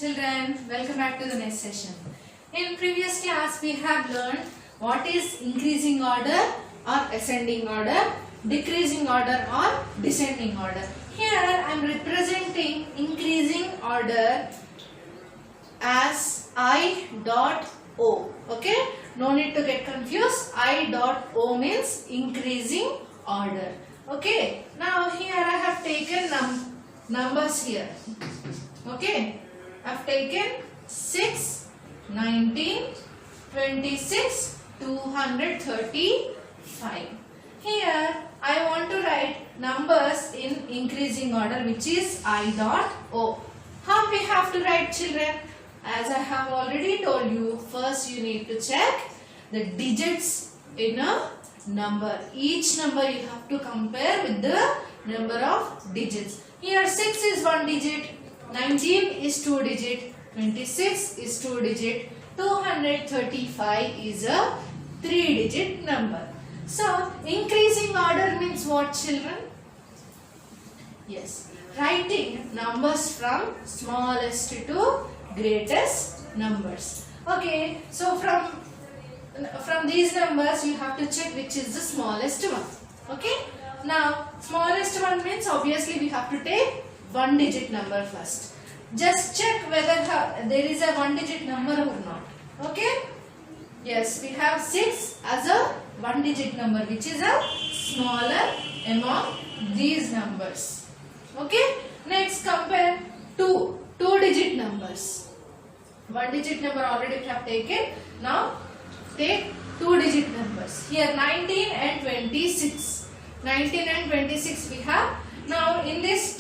Children, welcome back to the next session. In previous class, we have learned what is increasing order or ascending order, decreasing order or descending order. Here I am representing increasing order as I dot O. Okay, no need to get confused. I dot O means increasing order. Okay, now here I have taken numbers here. Okay, I have taken 6, 19, 26, 235. Here I want to write numbers in increasing order, which is I dot O. How we have to write, children? As I have already told you, first you need to check the digits in a number. Each number you have to compare with the number of digits. Here 6 is 1 digit, 19 is 2 digit, 26 is 2 digit, 235 is a 3 digit number. So increasing order means what, children? Yes, writing numbers from smallest to greatest numbers. Okay, so from these numbers you have to check which is the smallest one. Okay, now smallest one means obviously we have to take 1 digit number first. Just check whether there is a 1 digit number or not. Okay, yes, we have 6 as a 1 digit number, which is a smaller among these numbers. Okay, next compare 2 digit numbers. 1 digit number already we have taken. Now take 2 digit numbers. Here 19 and 26. 19 and 26 we have. Now in this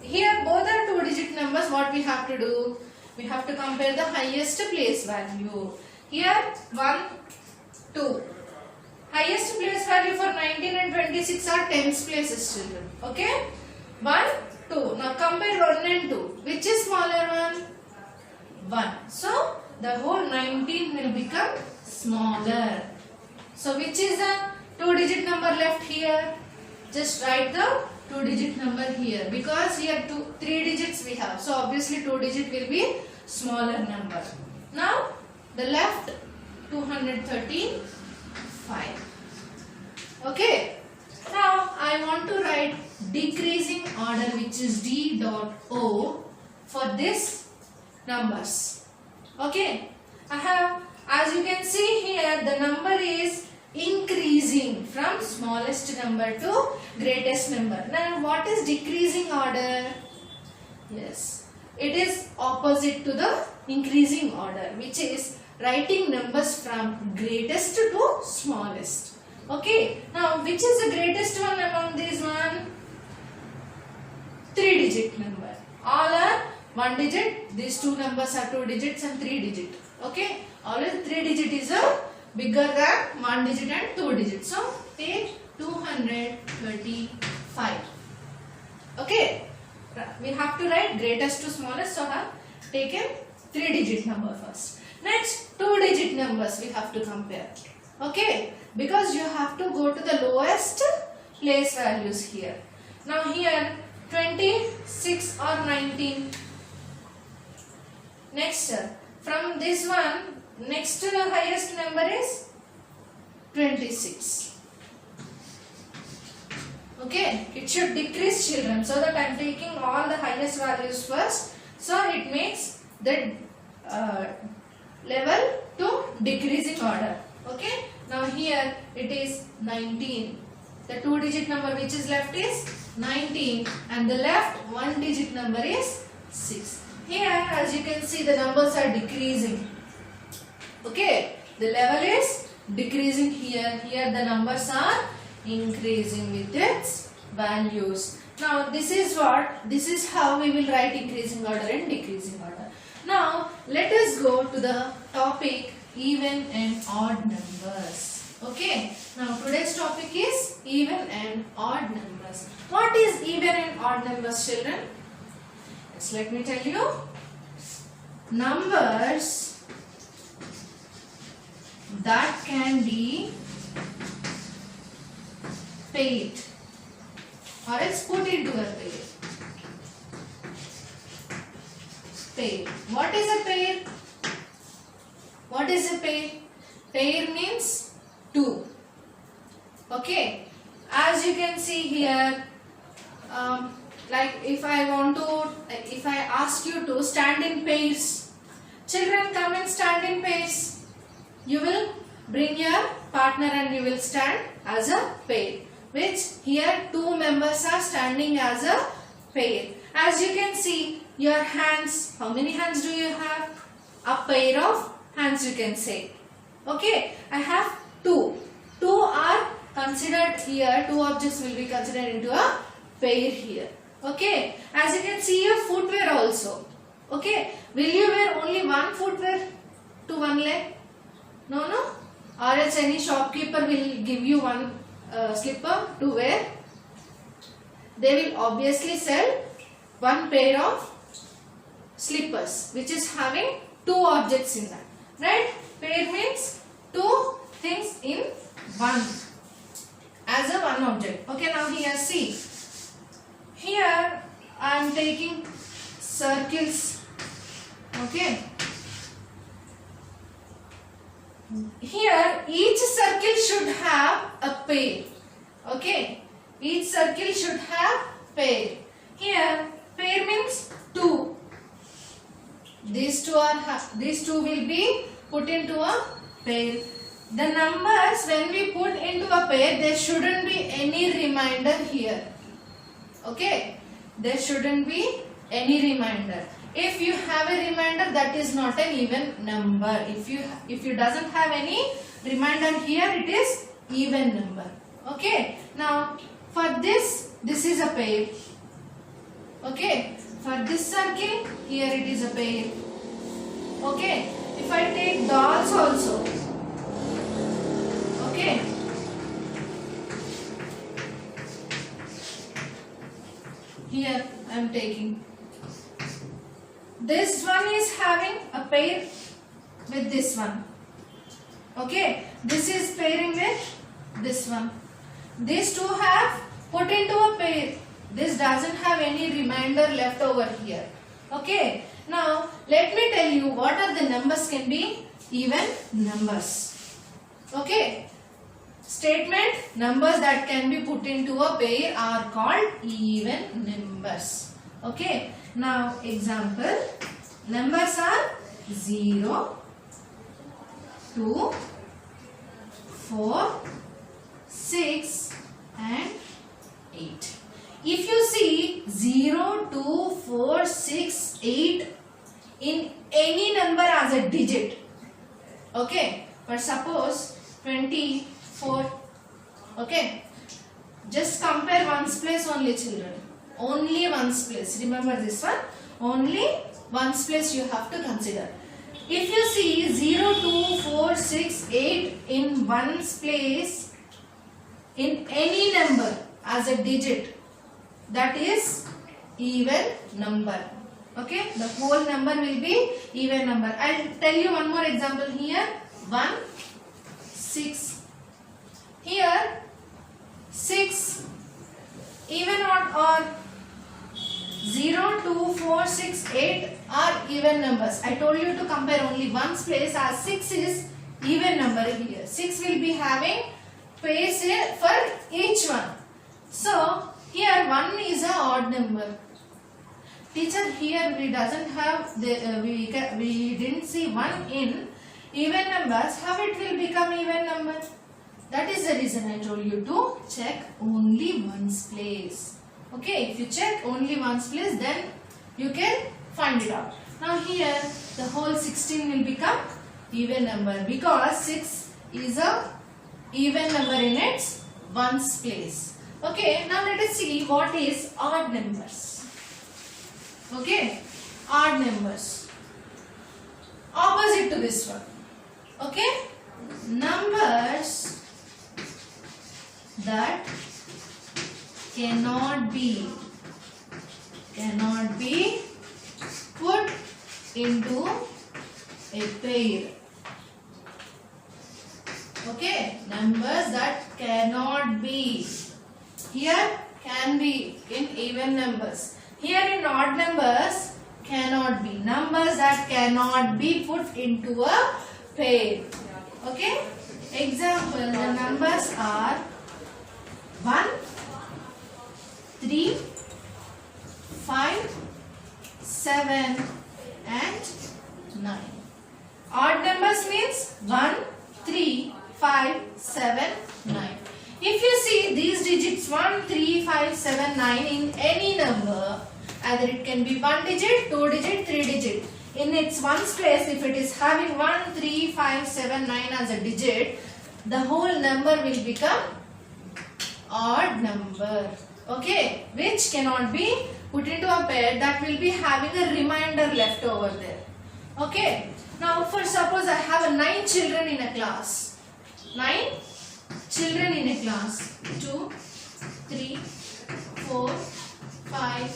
here both are 2 digit numbers. What we have to do? We have to compare the highest place value. Here 1, 2. Highest place value for 19 and 26 are tens places, children. Okay? 1, 2. Now compare 1 and 2. Which is smaller one? 1. So the whole 19 will become smaller. So which is the 2 digit number left here? Just write the 2 digit number here, because here 3 digits we have. So obviously 2 digit will be smaller number. Now the left 235. Okay. Now I want to write decreasing order, which is D dot O for this numbers. Okay, I have, as you can see here, the number is increasing from smallest number to greatest number. Now what is decreasing order? Yes, it is opposite to the increasing order, which is writing numbers from greatest to smallest. Okay, now which is the greatest one among these one? 3 digit number. All are 1 digit. These two numbers are 2 digits and 3 digit. Okay, always 3 digit is a bigger than 1 digit and 2 digits. So take 235. Okay, we have to write greatest to smallest. So I have taken 3 digit number first. Next 2 digit numbers we have to compare. Okay, because you have to go to the lowest place values here. Now here 26 or 19. Next, from this one, next to the highest number is 26. Okay, it should decrease, children, so that I am taking all the highest values first. So it makes the level to decreasing order. Okay, now here it is 19. The 2 digit number which is left is 19, and the left 1 digit number is 6. Here, as you can see, the numbers are decreasing. Okay, the level is decreasing here. Here the numbers are increasing with its values. Now this is how we will write increasing order and decreasing order. Now let us go to the topic even and odd numbers. Okay, now today's topic is even and odd numbers. What is even and odd numbers, children? Yes, let me tell you. Numbers that can be paid, or else put into a pair. pair. What is a pair? What is a pair? Pair means 2. Okay. As you can see here, like if I ask you to stand in pairs, children come and stand in pairs. You will bring your partner and you will stand as a pair. Which here 2 members are standing as a pair. As you can see, your hands, how many hands do you have? A pair of hands you can say. Okay, I have 2. 2 are considered here, 2 objects will be considered into a pair here. Okay, as you can see your footwear also. Okay, will you wear only one footwear to one leg? No, no. Or else any shopkeeper will give you one slipper to wear. They will obviously sell one pair of slippers which is having 2 objects in that. Right? Pair means 2 things in one. As a one object. Okay, now here see. Here I am taking circles. Okay. Here each circle should have a pair. Okay. Each circle should have pair. Here pair means 2. These two will be put into a pair. The numbers when we put into a pair, there shouldn't be any remainder here. Okay, there shouldn't be any remainder. If you have a remainder, that is not an even number. If you doesn't have any remainder here, it is even number. Okay, now for this is a pair. Okay, for this circle, here it is a pair. Okay, if I take dolls also. Okay. Here I am taking. This one is having a pair with this one. Okay. This is pairing with this one. These two have put into a pair. This doesn't have any remainder left over here. Okay. Now let me tell you what are the numbers can be even numbers. Okay. Statement, numbers that can be put into a pair are called even numbers. Okay. Now example, numbers are 0, 2, 4, 6 and 8. If you see 0, 2, 4, 6, 8 in any number as a digit. Okay. But suppose 24. Okay. Just compare ones place only, children. Only ones place. Remember this one. Only ones place you have to consider. If you see 0, 2, 4, 6, 8 in ones place in any number as a digit, that is even number. Okay. The whole number will be even number. I will tell you one more example here. 1, 6. Here 6 even or 0, 2, 4, 6, 8 are even numbers. I told you to compare only ones place as 6 is even number here. 6 will be having pairs for each one. So here 1 is a odd number. Teacher, here we doesn't have we didn't see 1 in even numbers. How it will become even number? That is the reason I told you to check only ones place. Okay, if you check only ones place, then you can find it out. Now here the whole 16 will become even number because 6 is a even number in its ones place. Okay, now let us see what is odd numbers. Okay, odd numbers. Opposite to this one. Okay, numbers that cannot be put into a pair. Okay, numbers that cannot be. Here can be in even numbers. Here in odd numbers cannot be. Numbers that cannot be put into a pair. Okay? Example, the numbers are 1, 3, 5, 7 and 9. Odd numbers means 1, 3, 5, 7, 9. If you see these digits 1, 3, 5, 7, 9 in any number, either it can be 1 digit, 2 digit, 3 digit. In its ones place, if it is having 1, 3, 5, 7, 9 as a digit, the whole number will become odd number. Okay, which cannot be put into a pair, that will be having a remainder left over there. Okay, now for suppose I have 9 children in a class. 9 children in a class. 2, 3, 4, 5,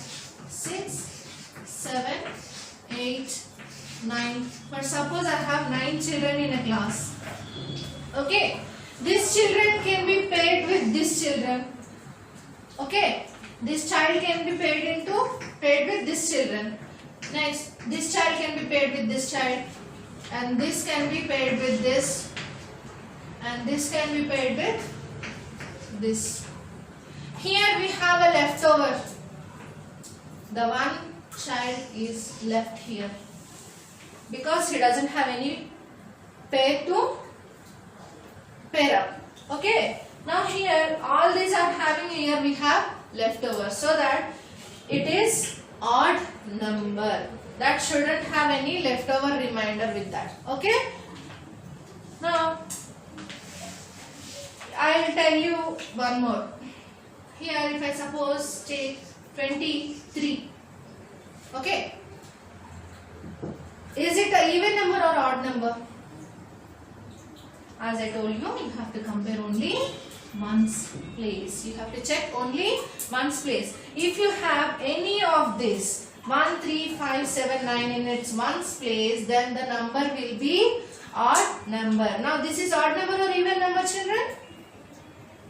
6, 7, 8, 9. For suppose I have 9 children in a class. Okay, these children can be paired with these children. Okay, this child can be paired with this children. Next, this child can be paired with this child, and this can be paired with this, and this can be paired with this. Here we have a leftover. The one child is left here because he doesn't have any pair to pair up. Okay. Now here all these are having, here we have leftover, so that it is odd number. That shouldn't have any leftover remainder with that. Okay. Now I will tell you one more. Here if I suppose take 23. Okay. Is it an even number or odd number? As I told you, you have to compare only ones place. You have to check only ones place. If you have any of this 1, 3, 5, 7, 9 in its ones place, then the number will be odd number. Now this is odd number or even number, children?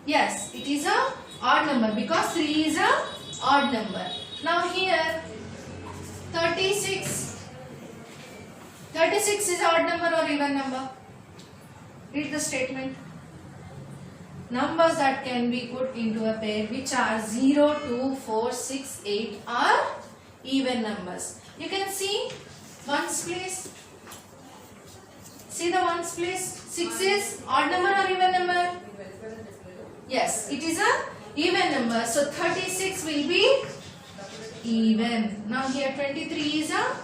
Yes, it is a odd number because 3 is a odd number. Now here 36. 36 is odd number or even number? Read the statement. Numbers that can be put into a pair which are 0, 2, 4, 6, 8 are even numbers. You can see ones place. See the ones place. 6 is odd number or even number? Yes, it is a even number. So 36 will be even. Now here 23 is a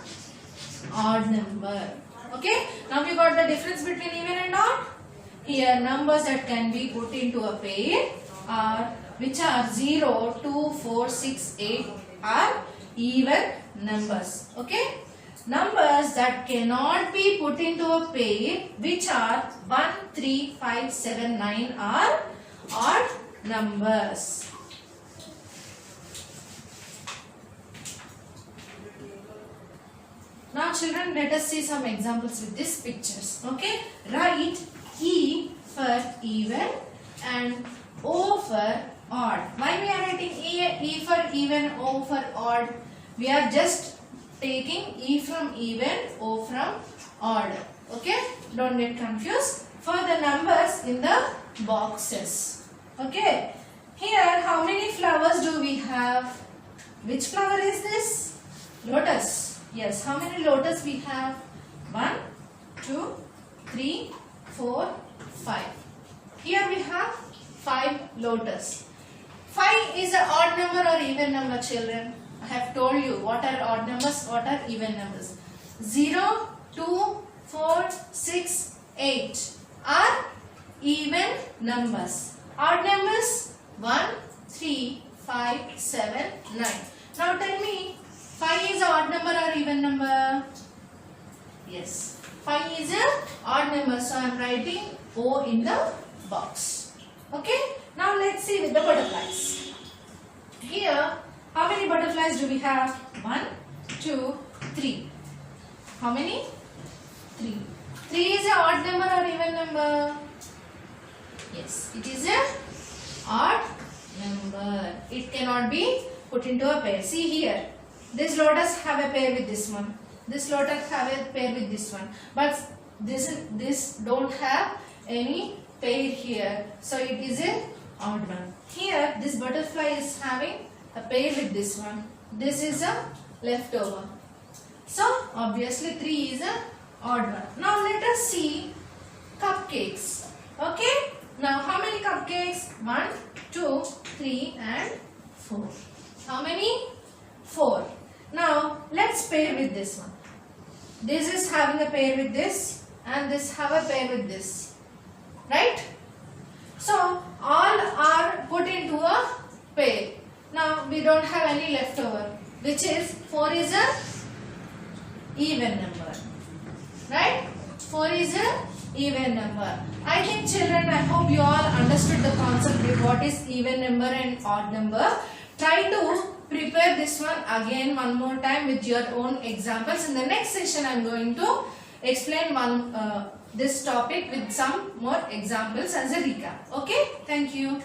odd number. Okay. Now we got the difference between even and odd. Here numbers that can be put into a pair are which are 0, 2, 4, 6, 8 are even numbers. Okay. Numbers that cannot be put into a pair which are 1, 3, 5, 7, 9 are odd numbers. Now children, let us see some examples with these pictures. Okay. Write E for even and O for odd. Why we are writing E for even, O for odd? We are just taking E from even, O from odd. Okay. Don't get confused. For the numbers in the boxes. Okay. Here how many flowers do we have? Which flower is this? Lotus. Yes. How many lotus we have? 1, 2, 3, 4, 5. Here we have 5 lotus. 5 is an odd number or even number, children? I have told you what are odd numbers, what are even numbers. 0, 2, 4, 6, 8 are even numbers. Odd numbers 1, 3, 5, 7, 9. Now tell me, 5 is an odd number or even number? Yes. 5 is an odd number, so I am writing O in the box. Okay. Now let's see with the butterflies. Here, how many butterflies do we have? 1, 2, 3. How many? 3. 3 is an odd number or even number? Yes, it is an odd number. It cannot be put into a pair. See here. This lotus have a pair with this one. This lotus have a pair with this one. But this don't have any pair here. So it is an odd one. Here this butterfly is having a pair with this one. This is a leftover. So obviously 3 is an odd one. Now let us see cupcakes. Okay. Now how many cupcakes? 1, 2, 3 and 4. How many? 4. Now let's pair with this one. This is having a pair with this and this have a pair with this. Right? So all are put into a pair. Now we don't have any leftover, which is 4 is a even number. Right? 4 is a even number. I think children, I hope you all understood the concept of what is even number and odd number. Try to prepare this one again one more time with your own examples. In the next session I am going to explain this topic with some more examples as a recap. Okay? Thank you.